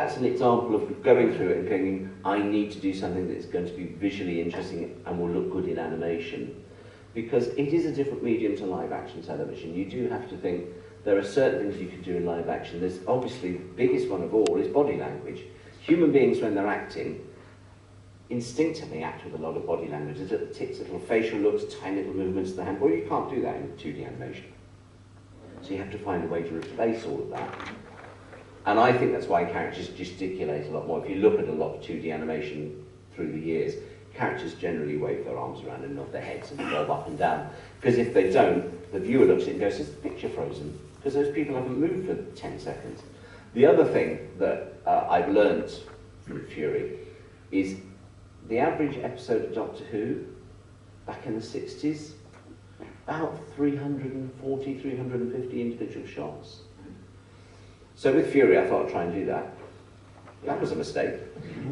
that's an example of going through it and thinking, I need to do something that's going to be visually interesting and will look good in animation. Because it is a different medium to live action television. You do have to think, there are certain things you can do in live action. There's obviously the biggest one of all is body language. Human beings, when they're acting, instinctively act with a lot of body language. There's little tics, little facial looks, tiny little movements of the hand. Well, you can't do that in 2D animation. So you have to find a way to replace all of that. And I think that's why characters gesticulate a lot more. If you look at a lot of 2D animation through the years, characters generally wave their arms around and nod their heads and bob up and down. Because if they don't, the viewer looks at it and goes, is the picture frozen? Because those people haven't moved for 10 seconds. The other thing that I've learned from Fury is the average episode of Doctor Who, back in the 60s, about 340, 350 individual shots. So with Fury, I thought I'd try and do that. That was a mistake.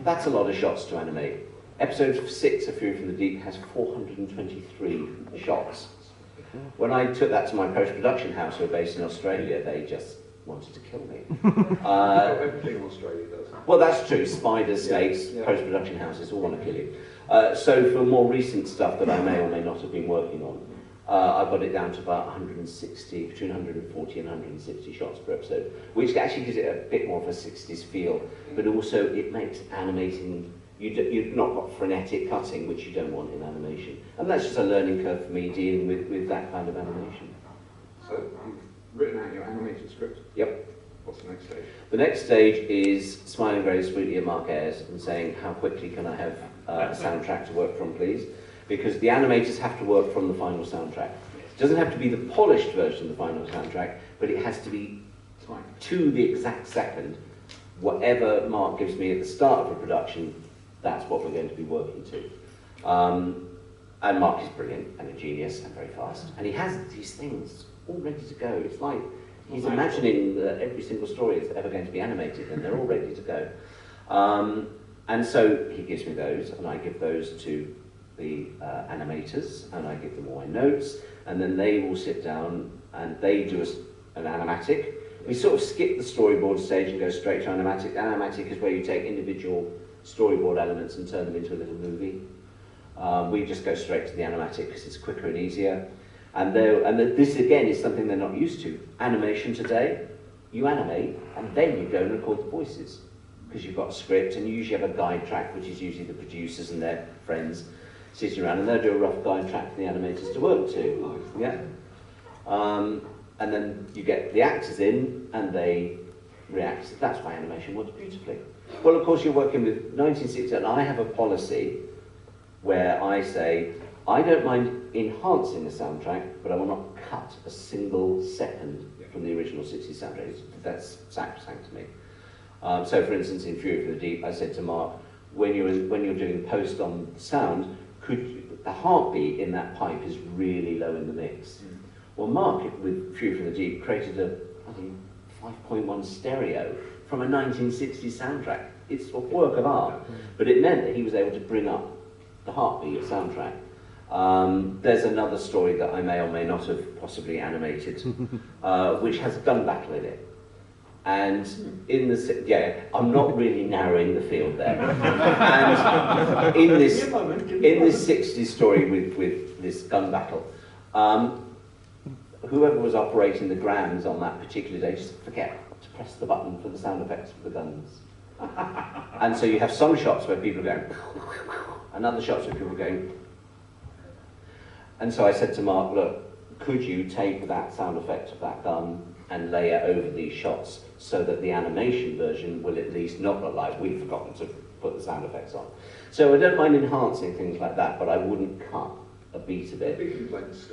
That's a lot of shots to animate. Episode 6 of Fury from the Deep has 423 shots. When I took that to my post-production house, who are based in Australia, they just wanted to kill me. Everything in Australia does. Well, that's true. Spiders, snakes, post-production houses all want to kill you. So for more recent stuff that I may or may not have been working on, I've got it down to about 160, between 140 and 160 shots per episode, which actually gives it a bit more of a 60s feel, but also it makes animating, you've not got frenetic cutting, which you don't want in animation. And that's just a learning curve for me dealing with that kind of animation. So you've written out your animated script? Yep. What's the next stage? The next stage is smiling very sweetly at Mark Ayres and saying, how quickly can I have a soundtrack to work from, please? Because the animators have to work from the final soundtrack. It doesn't have to be the polished version of the final soundtrack, but it has to be to the exact second. Whatever Mark gives me at the start of a production, that's what we're going to be working to. And Mark is brilliant and a genius and very fast. And he has these things all ready to go. It's like he's imagining that every single story is ever going to be animated and they're all ready to go. And so he gives me those and I give those to the animators and I give them all my notes and then they will sit down and they do an animatic. We sort of skip the storyboard stage and go straight to animatic. Animatic is where you take individual storyboard elements and turn them into a little movie. We just go straight to the animatic because it's quicker and easier. And this again is something they're not used to. Animation today, you animate and then you go and record the voices because you've got a script and you usually have a guide track, which is usually the producers and their friends sitting around, and they'll do a rough guide track for the animators to work to. Yeah. And then you get the actors in and they react. That's why animation works beautifully. Well, of course, you're working with 1960, and I have a policy where I say, I don't mind enhancing the soundtrack, but I will not cut a single second from the original 60s soundtrack. That's sacrosanct to me. So, for instance, in Fury from the Deep, I said to Mark, when you're doing post on sound, the heartbeat in that pipe is really low in the mix. Well, Mark, with Fury from the Deep, created a, I think, 5.1 stereo from a 1960s soundtrack. It's a work of art, but it meant that he was able to bring up the heartbeat of soundtrack. There's another story that I may or may not have possibly animated, which has a gun battle in it. And in the, I'm not really narrowing the field there. And in this 60s story with this gun battle, whoever was operating the grams on that particular day just forget to press the button for the sound effects for the guns. And so you have some shots where people are going, and other shots where people are going. And so I said to Mark, look, could you take that sound effect of that gun and lay it over these shots so that the animation version will at least not look like we've forgotten to put the sound effects on. So I don't mind enhancing things like that, but I wouldn't cut a beat of it.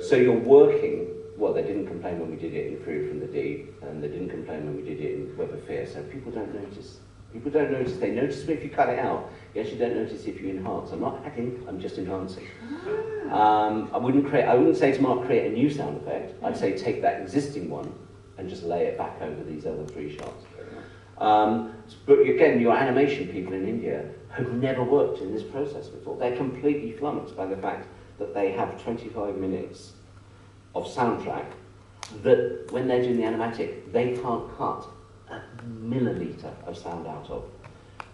So you're working, well, they didn't complain when we did it in Fury from the Deep, and they didn't complain when we did it in Web of Fear, so people don't notice. People don't notice. They notice if you cut it out. You actually don't notice if you enhance. I'm not adding, I'm just enhancing. I wouldn't say to Mark, create a new sound effect. I'd say take that existing one and just lay it back over these other three shots. But again, your animation people in India have never worked in this process before. They're completely flummoxed by the fact that they have 25 minutes of soundtrack that when they're doing the animatic, they can't cut a millimetre of sound out of.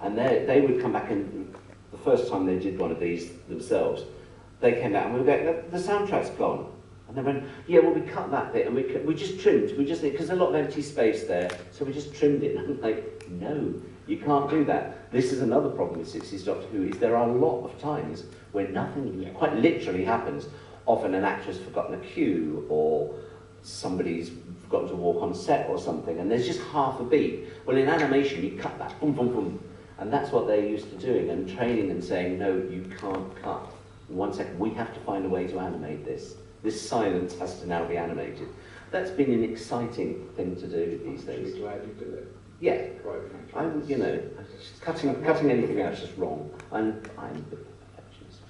And they would come back, and the first time they did one of these themselves, they came out and we were going, the soundtrack's gone. And they went, yeah, well, we cut that bit and we just trimmed, because there's a lot of empty space there, so we just trimmed it. And I'm like, no, you can't do that. This is another problem with 60s Doctor Who, is there are a lot of times when nothing quite literally happens. Often an actor's forgotten a cue, or somebody's forgotten to walk on set or something, and there's just half a beat. Well, in animation, you cut that, boom, boom, boom. And that's what they're used to doing, and training and saying, no, you can't cut. In 1 second, we have to find a way to animate this. This silence has to now be animated. That's been an exciting thing to do these days. I'm glad you did it. Yeah. Right, I'm, you know, cutting anything out is just wrong. I'm a bit of a perfectionist.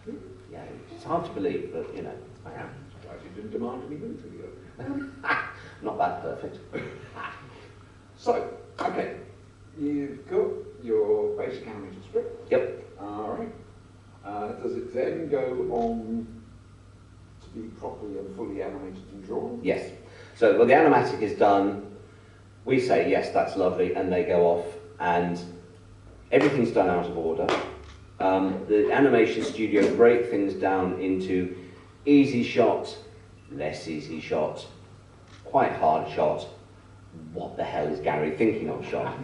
Yeah, it's hard to believe, but, you know, I am. Glad you didn't demand any room to go. Not that perfect. So, okay, you've got your basic animated script. Yep. All right. Does it then go on to be properly and fully animated and drawn? Yes. So, well, the animatic is done. We say, yes, that's lovely, and they go off, and everything's done out of order. The animation studio break things down into easy shot, less easy shot, quite hard shot, what the hell is Gary thinking of shot?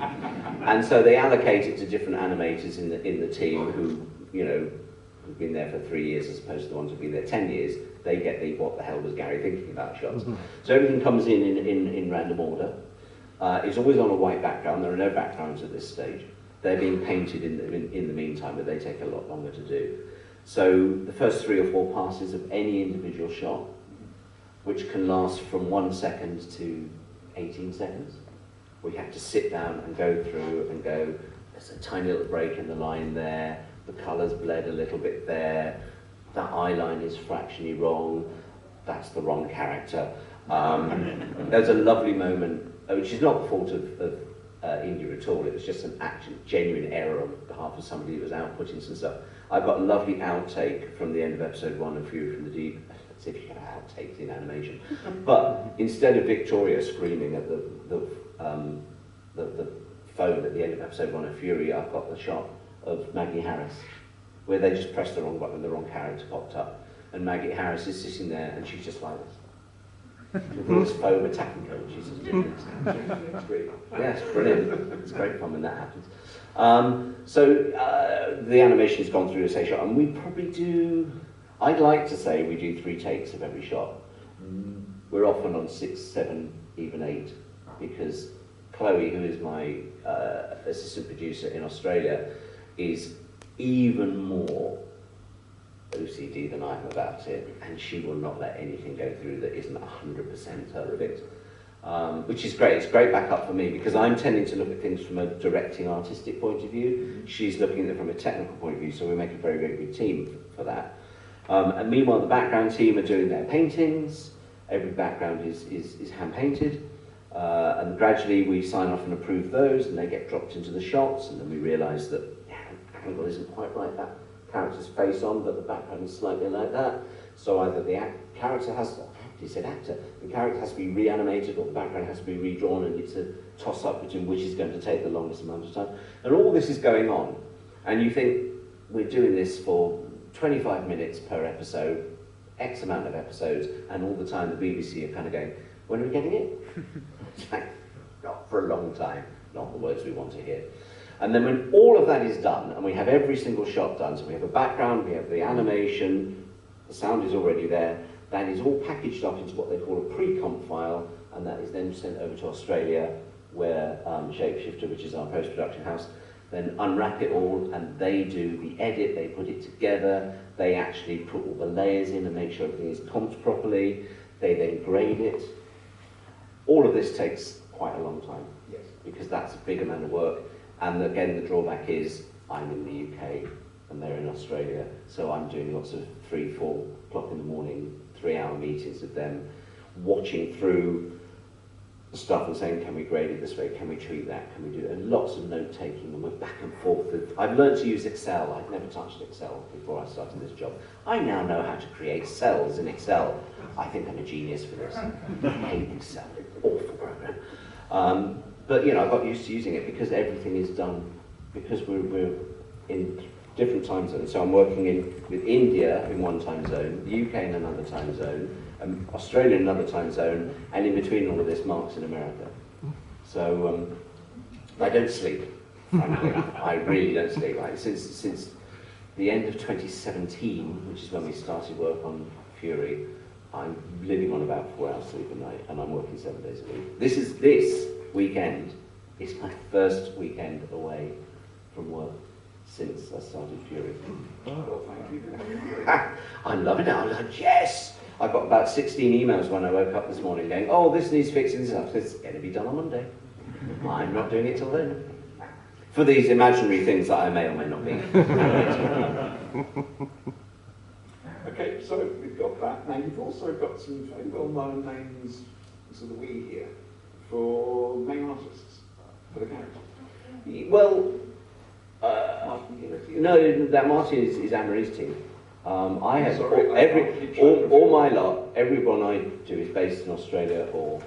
And so they allocate it to different animators in the team who, you know, who've been there for 3 years as opposed to the ones who've been there 10 years. They get the what the hell was Gary thinking about shots. So everything comes in random order. It's always on a white background. There are no backgrounds at this stage. They're being painted in the meantime, but they take a lot longer to do. So the first 3 or 4 passes of any individual shot, which can last from 1 second to 18 seconds, we have to sit down and go through and go, there's a tiny little break in the line there, the colour's bled a little bit there, that eye line is fractionally wrong, that's the wrong character. There's a lovely moment, which is not the fault of India at all, it was just an genuine error on behalf of somebody who was outputting some stuff. I've got a lovely outtake from the end of episode 1 of Fury from the Deep. Let's see if you can have outtakes in animation. But instead of Victoria screaming at the phone at the end of episode 1 of Fury, I've got the shot of Maggie Harris, where they just pressed the wrong button and the wrong character popped up. And Maggie Harris is sitting there and she's just like this. With all this foam attacking her, and she's just great. Yeah, it's brilliant. It's great fun when that happens. So the animation's gone through a say shot, and we probably do, I'd like to say we do 3 takes of every shot. We're often on 6, 7, even 8, because Chloe, who is my assistant producer in Australia, is even more OCD than I am about it, and she will not let anything go through that isn't 100% perfect, which is great. It's great backup for me, because I'm tending to look at things from a directing artistic point of view. She's looking at it from a technical point of view, so we make a very, very good team for that. And meanwhile, the background team are doing their paintings. Every background is hand-painted, and gradually we sign off and approve those, and they get dropped into the shots, and then we realise that angle isn't quite right, that character's face on, but the background is slightly like that. So either the character has, he said actor, the character has to be reanimated, or the background has to be redrawn, and it's a toss-up between which is going to take the longest amount of time. And all this is going on, and you think, we're doing this for 25 minutes per episode, X amount of episodes, and all the time the BBC are kind of going, when are we getting it? It's like, not for a long time, not the words we want to hear. And then when all of that is done, and we have every single shot done, so we have a background, we have the animation, the sound is already there, that is all packaged up into what they call a pre-comp file, and that is then sent over to Australia, where Shapeshifter, which is our post-production house, then unwrap it all, and they do the edit, they put it together, they actually put all the layers in and make sure everything is comped properly, they then grade it. All of this takes quite a long time, Yes. because that's a big amount of work. And again, the drawback is I'm in the UK and they're in Australia, so I'm doing lots of 3, 4 o'clock in the morning, 3-hour meetings with them, watching through the stuff and saying, can we grade it this way, can we treat that, can we do it? And lots of note taking, and we're back and forth. I've learned to use Excel. I'd never touched Excel before I started this job. I now know how to create cells in Excel. I think I'm a genius for this. I hate Excel, awful program. but you know, I got used to using it because everything is done, because we're in different time zones. So I'm working with India in one time zone, the UK in another time zone, Australia in another time zone, and in between all of this, Mark's in America. So I don't sleep, frankly. I really don't sleep. Like, since the end of 2017, which is when we started work on Fury, I'm living on about 4 hours sleep a night, and I'm working 7 days a week. This weekend is my first weekend away from work since I started Fury. Well, thank you. I'm loving it. I'm like, yes! I got about 16 emails when I woke up this morning going, oh, this needs fixing, this up. It's going to be done on Monday. I'm not doing it till then. For these imaginary things that I may or may not be. Okay, so we've got that. Now you've also got some very well-known names, sort of we here, for main artists, for the character. Well, Martin Garrity. no, that Martin is Anne-Marie's team. I have Sorry, all my lot. Everyone I do is based in Australia, or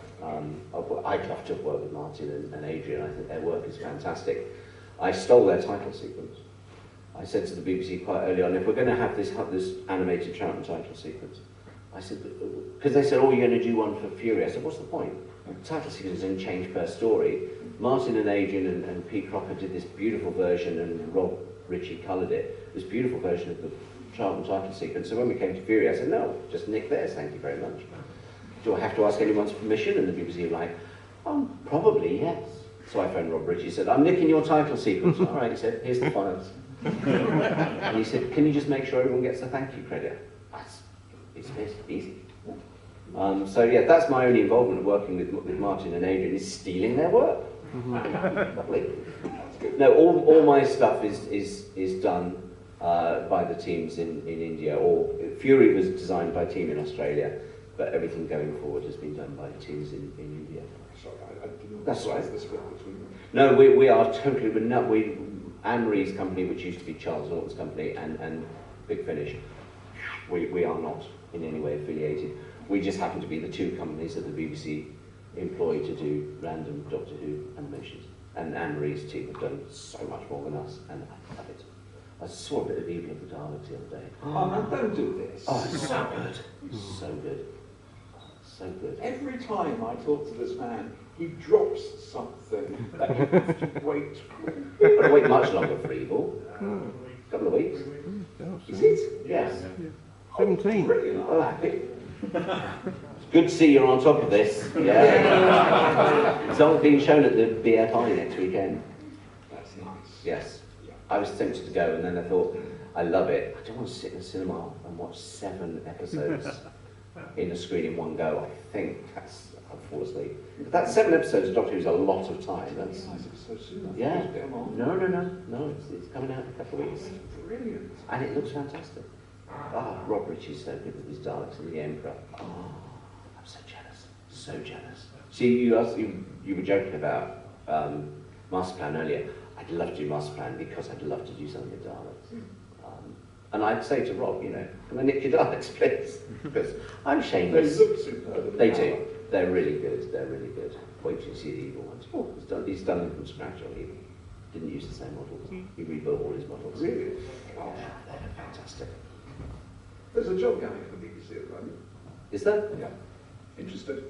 I'd love to work with Martin and Adrian. I think their work is fantastic. I stole their title sequence. I said to the BBC quite early on, if we're going to have this animated Troughton title sequence, I said, because they said, oh, you're going to do one for Fury. I said, what's the point? The title sequence doesn't change per story. Martin and Adrian and Pete Crocker did this beautiful version, and Rob Ritchie coloured it, this beautiful version of the Troughton title sequence. So when we came to Fury, I said, no, just nick theirs, thank you very much. Do I have to ask anyone's permission? And the BBC were like, probably, yes. So I phoned Rob Ritchie, said, I'm nicking your title sequence. All right, he said, here's the files. And he said, can you just make sure everyone gets the thank you credit? It's easy. So yeah, that's my only involvement of working with Martin and Adrian, is stealing their work. Lovely. No, all my stuff is done by the teams in India, or Fury was designed by a team in Australia, but everything going forward has been done by teams in India. Sorry, I didn't That's right. realise the split between them. No, we are totally, Anne-Marie's company, which used to be Charles Norton's company, and Big Finish, we are not in any way affiliated. We just happen to be the two companies that the BBC employ to do random Doctor Who animations. And Anne-Marie's team have done so much more than us, and I love it. I saw a bit of Evil of the Daleks the other day. Oh, no, don't do this. Oh, it's so good. So good. So good. Every time I talk to this man, he drops something that you have to wait. I've got to wait much longer for Evil. A couple of weeks. Is it? Yes. 17. Brilliant. Oh, happy. It's good to see you're on top of this. Yeah. It's all being shown at the BFI next weekend. That's nice. Yes. Yeah. I was tempted to go, and then I thought, I love it. I don't want to sit in a cinema and watch 7 episodes in a screen in one go. I think I'll fall asleep. But that's 7 episodes of Doctor Who's a lot of time. That's Nice, it was so soon. I yeah. thought it was on. No. It's coming out in a couple of weeks, Brilliant. and it looks fantastic. Rob Ritchie's so good with his Daleks and the Emperor. I'm so jealous. So jealous. See, you were joking about Master Plan earlier. I'd love to do Master Plan because I'd love to do something with Daleks. And I'd say to Rob, can I nick your Daleks, please? Because I'm They shameless. look superb. They do. They're really good. They're really good. Wait till you see the Evil ones. Oh, he's done them from scratch on Evil. Didn't use the same models. He rebuilt all his models. Really? Yeah, they're fantastic. There's a job going for the BBC at the moment. Is there? Yeah. Interested?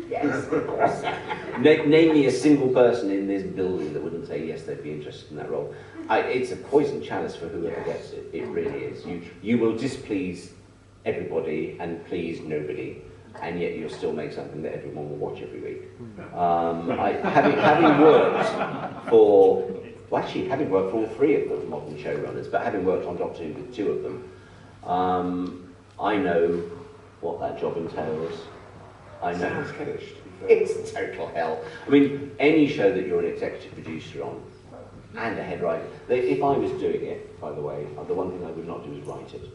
Yes, of course. Name me a single person in this building that wouldn't say yes, they'd be interested in that role. It's a poison chalice for whoever gets it. It really is. You will displease everybody and please nobody, and yet you'll still make something that everyone will watch every week. Having worked for, having worked for all 3 of the modern showrunners, but having worked on Doctor Who with 2 of them, I know what that job entails. I know. Sounds hellish, to be fair. It's total hell. I mean, any show that you're an executive producer on, and a head writer, if I was doing it, by the way, the one thing I would not do is write it.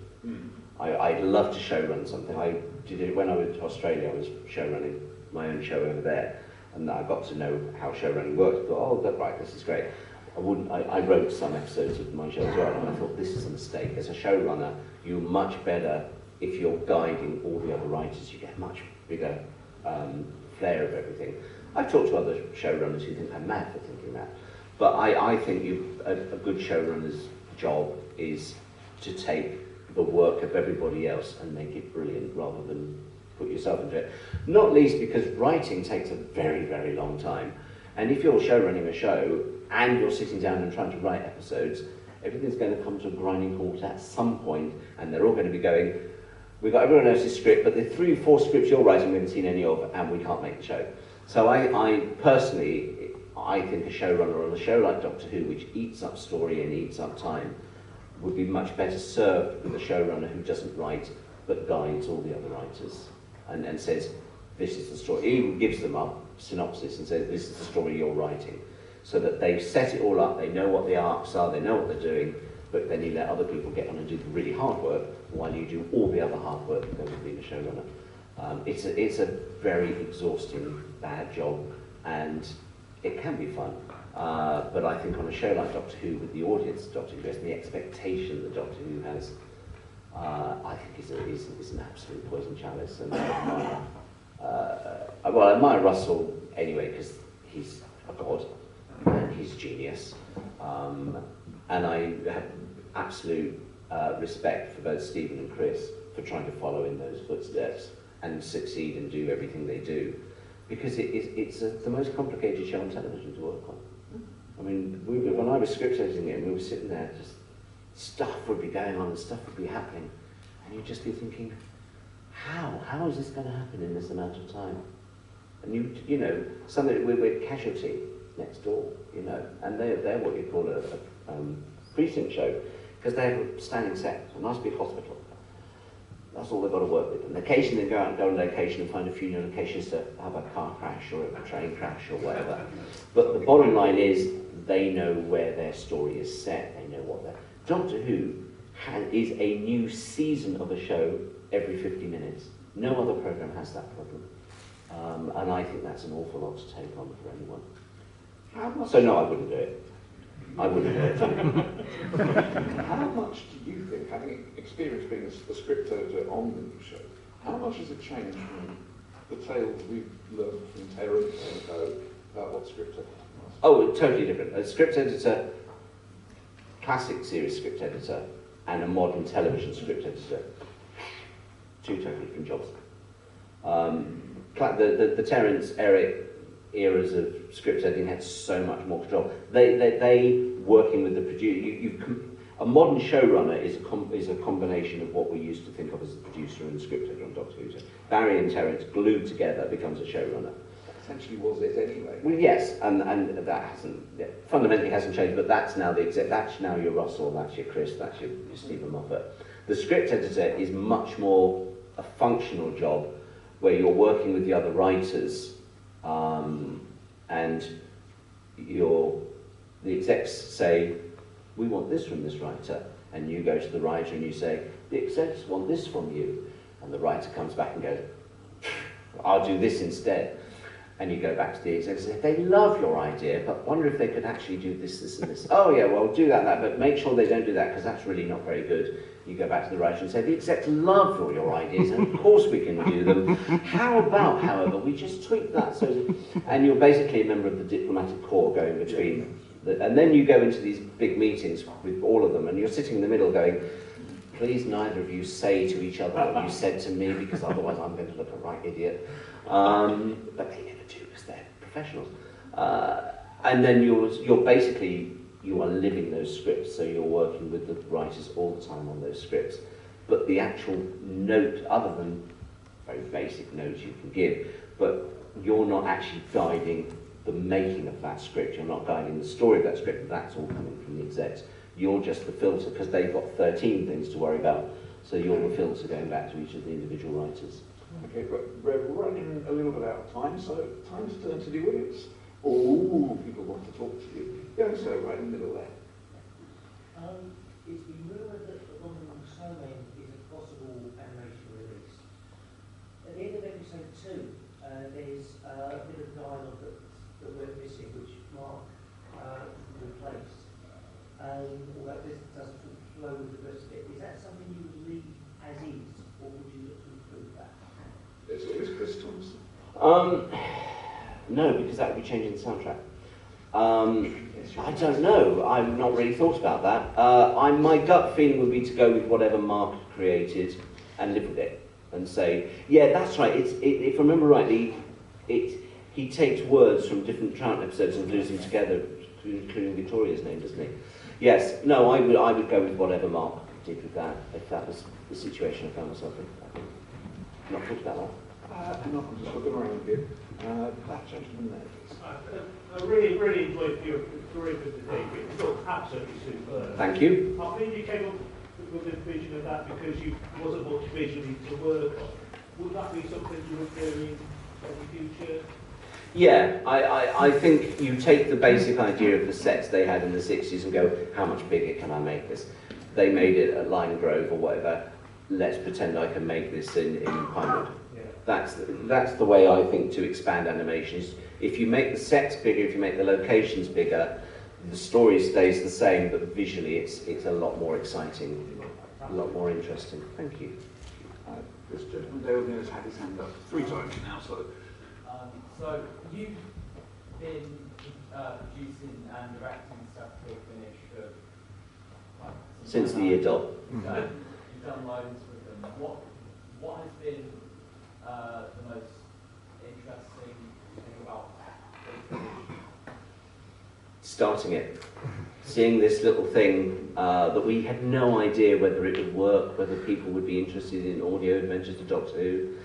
I'd love to showrun something. I did it when I was in Australia. I was showrunning my own show over there, and I got to know how showrunning worked. I thought, right, this is great. I wrote some episodes of my show as well, and I thought, this is a mistake. As a showrunner, you're much better if you're guiding all the other writers. You get much bigger flair of everything. I've talked to other showrunners who think I'm mad for thinking that. But I think a good showrunner's job is to take the work of everybody else and make it brilliant rather than put yourself into it. Not least because writing takes a very, very long time. And if you're showrunning a show and you're sitting down and trying to write episodes, everything's going to come to a grinding halt at some point, and they're all going to be going, we've got everyone else's script, but the 3 or 4 scripts you're writing we haven't seen any of, and we can't make the show. So I personally, I think a showrunner on a show like Doctor Who, which eats up story and eats up time, would be much better served with a showrunner who doesn't write, but guides all the other writers, and says, this is the story. He even gives them a synopsis and says, this is the story you're writing. So that they've set it all up, they know what the arcs are, they know what they're doing, but then you let other people get on and do the really hard work while you do all the other hard work that goes with being a showrunner. It's a very exhausting, bad job, and it can be fun. But I think on a show like Doctor Who, with the audience Doctor Who has, and the expectation that Doctor Who has, I think is an absolute poison chalice. And I admire Russell anyway, because he's a god. And he's genius, and I have absolute respect for both Stephen and Chris for trying to follow in those footsteps and succeed and do everything they do, because it's the most complicated show on television to work on. I mean, when I was script editing it, and we were sitting there, just stuff would be going on and stuff would be happening, and you'd just be thinking, how is this going to happen in this amount of time? And you know, something we're Casualty next door, you know, and they're what you call a precinct show, because they have a standing set, a nice big hospital. That's all they've got to work with. And occasionally they go out and go on location and find a few new locations to have a car crash or a train crash or whatever. But the bottom line is they know where their story is set. They know what they're... Doctor Who is a new season of a show every 50 minutes. No other programme has that problem. And I think that's an awful lot to take on for anyone. So no, I wouldn't do it. I wouldn't do it. How much do you think, having experience being a script editor on the new show, how much has it changed from the tales we've learned from Terence and Co about what script editor was? Oh, totally different. A script editor, classic series script editor, and a modern television script editor, 2 totally different jobs. The Terence, Eric eras of script editing had so much more control. They working with the producer. A modern showrunner is a combination of what we used to think of as a producer and script editor on Doctor Who. So Barry and Terence glued together becomes a showrunner. That essentially was it anyway. Well, yes, and that fundamentally hasn't changed. But that's now that's now your Russell, that's your Chris, that's your Stephen Moffat. The script editor is much more a functional job, where you're working with the other writers. And the execs say, we want this from this writer, and you go to the writer and you say, the execs want this from you, and the writer comes back and goes, I'll do this instead. And you go back to the execs and say, they love your idea, but wonder if they could actually do this, this, and this. Oh yeah, well, do that, but make sure they don't do that, because that's really not very good. You go back to the writer and say, the execs love all your ideas, and of course we can do them. How about, however, we just tweak that? And you're basically a member of the diplomatic corps going between. And then you go into these big meetings with all of them, and you're sitting in the middle going, please neither of you say to each other what you said to me, because otherwise I'm going to look a right idiot. But they never do, because they're professionals. And then you're basically, you are living those scripts, so you're working with the writers all the time on those scripts. But the actual note, other than very basic notes you can give, but you're not actually guiding the making of that script, you're not guiding the story of that script, that's all coming from the execs. You're just the filter, because they've got 13 things to worry about, so you're the filter going back to each of the individual writers. Okay, but we're running a little bit out of time, so time to turn to the audience. Oh, people want to talk to you. Yeah, so right in the middle there. It's been rumoured that the London Snowman is a possible animation release. At the end of episode 2, there's a bit of dialogue that we're missing, which Mark replaced. Although this doesn't flow with the rest of it. Is that something you would leave as is, or would you look to improve that? It's always Chris Thompson. No, because that would be changing the soundtrack. I don't know. I've not really thought about that. My gut feeling would be to go with whatever Mark created and live with it and say, yeah, that's right. If I remember rightly, he takes words from different Troughton episodes and glues them together, including Victoria's name, doesn't he? Yes. No, I would go with whatever Mark did with that, if that was the situation I found myself in. Not thought about that. I'm just looking around here. That gentleman there, please. I really enjoyed your story for today. It was absolutely superb. Thank you. I think you came up with the vision of that because you wasn't much visually to work on. Would that be something you would do in the future? Yeah, I think you take the basic idea of the sets they had in the 60s and go, how much bigger can I make this? They made it at Lime Grove or whatever. Let's pretend I can make this in Pinewood. Yeah. That's the way I think to expand animations. If you make the sets bigger, if you make the locations bigger, the story stays the same, but visually it's a lot more exciting, a lot more interesting. Thank you. This gentleman there has had his hand up 3 times now, so... So you've been producing and directing stuff till finish for Since the year dot. You've done loads with them. What has been the most interesting thing about Big Finish? Starting it. Seeing this little thing that we had no idea whether it would work, whether people would be interested in audio adventures of Doctor Who,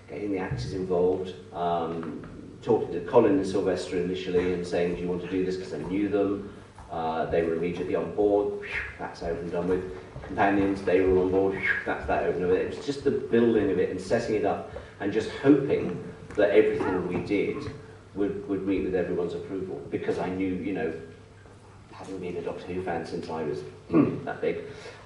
getting the actors involved, talking to Colin and Sylvester initially and saying, do you want to do this, because I knew them. They were immediately on board. That's over and done with. Companions, they were on board. That's that over and done with. It was just the building of it and setting it up and just hoping that everything we did would meet with everyone's approval, because I knew, you know, having been a Doctor Who fan since I was that big,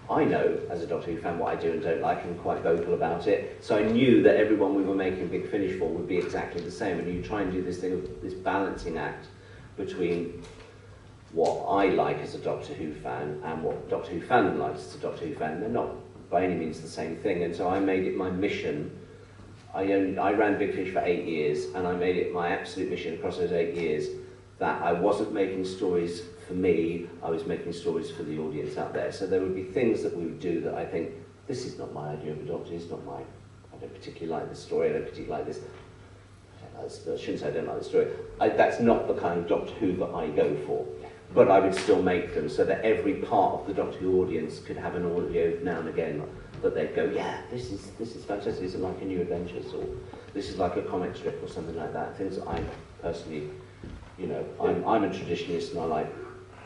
I know as a Doctor Who fan what I do and don't like, and quite vocal about it. So I knew that everyone we were making Big Finish for would be exactly the same, and you try and do this thing of this balancing act between what I like as a Doctor Who fan and what Doctor Who fandom likes as a Doctor Who fan. They're not by any means the same thing, and so I made it my mission. I ran Big Fish for 8 years, and I made it my absolute mission across those 8 years that I wasn't making stories for me, I was making stories for the audience out there. So there would be things that we would do that I think, this is not my idea of a Doctor, it's not my, I don't particularly like this story, I don't particularly like this, I shouldn't say I don't like the story. That's not the kind of Doctor Who that I go for. But I would still make them so that every part of the Doctor Who audience could have an audio now and again that they'd go, yeah, this is fantastic, this is like a New Adventures, or this is like a comic strip or something like that. Things that I personally, you know, I'm a traditionalist and I like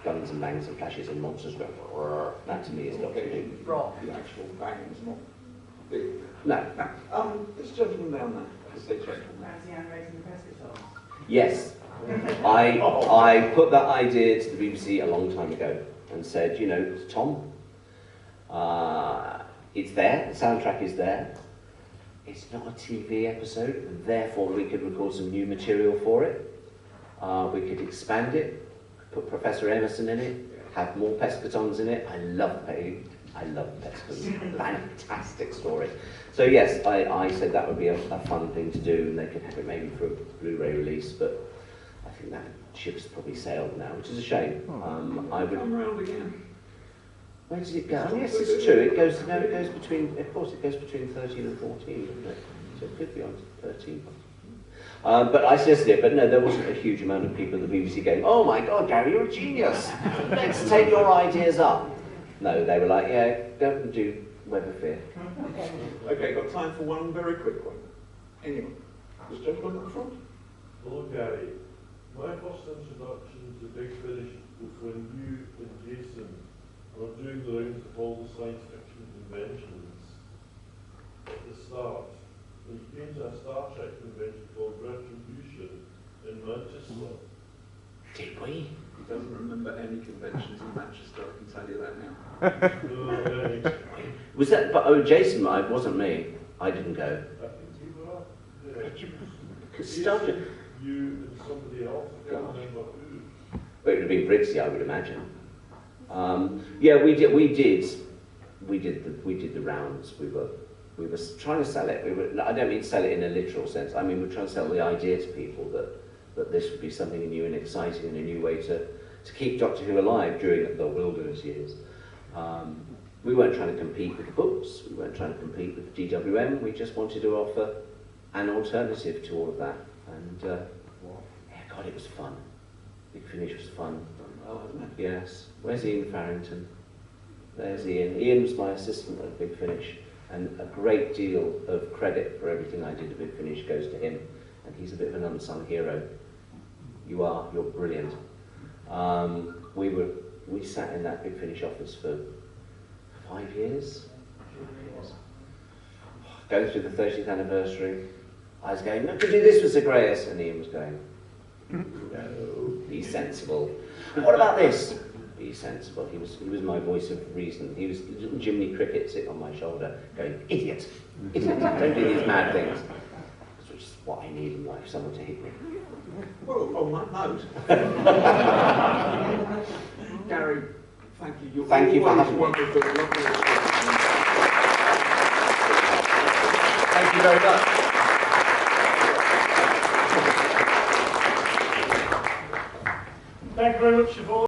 guns and bangs and flashes and monsters going, that to me is Doctor Who. The actual bangs, not the... No. This gentleman down there, this gentleman. Fancy animating the Pescatons? Yes. I put that idea to the BBC a long time ago and said, you know, Tom, it's there, the soundtrack is there. It's not a TV episode, therefore we could record some new material for it. We could expand it, put Professor Emerson in it, have more Pescatons in it. I love Pescatons. Fantastic story. So yes, I said that would be a fun thing to do, and they could have it maybe for a Blu-ray release, but I think that ship's probably sailed now, which is a shame. I would. Come round again. Where does it go? Oh, yes, it's true. It goes between. Of course, it goes between 13 and 14, doesn't it? So it could be on 13. But I suggested it, but no, there wasn't a huge amount of people at the BBC going, oh my God, Gary, you're a genius. Let's take your ideas up. No, they were like, yeah, go and do Web of Fear. Okay, got time for one very quick one. Anyone? This gentleman at the front? Hello, Gary. My first introduction to Big Finish was when you and Jason were doing the rounds of all the science fiction conventions at the start. When you came to a Star Trek convention called Retribution in Manchester. Did we? He doesn't remember any conventions in Manchester, I can tell you that now. Was that, but oh, Jason, it wasn't me. I didn't go. I think you were. Yeah. Star Trek. You and somebody else, I can't remember who. But it would have been Brixie, I would imagine. Yeah, we did the rounds. We were trying to sell it. I don't mean sell it in a literal sense. I mean, we're trying to sell the idea to people that that this would be something new and exciting and a new way to keep Doctor Who alive during the wilderness years. We weren't trying to compete with the books, we weren't trying to compete with GWM, we just wanted to offer an alternative to all of that. And yeah, God, it was fun. Big Finish was fun. Well, isn't it? Yes. Where's Ian Farrington? There's Ian. Ian was my assistant at Big Finish, and a great deal of credit for everything I did at Big Finish goes to him, and he's a bit of an unsung hero. You're brilliant. We sat in that Big Finish office for 5 years. Going through the 30th anniversary, I was going, look, could do this with Zagreus, and Ian was going, no, be sensible. What about this? Be sensible. He was my voice of reason. He was little Jiminy Cricket sitting on my shoulder, going, idiot, idiot, don't do these mad things. Which is what I need in life, someone to hit me. Well, on that note, Gary, thank you. Thank you for having me. Wonderful. Thank you very much. Thank you very much, Siobhan.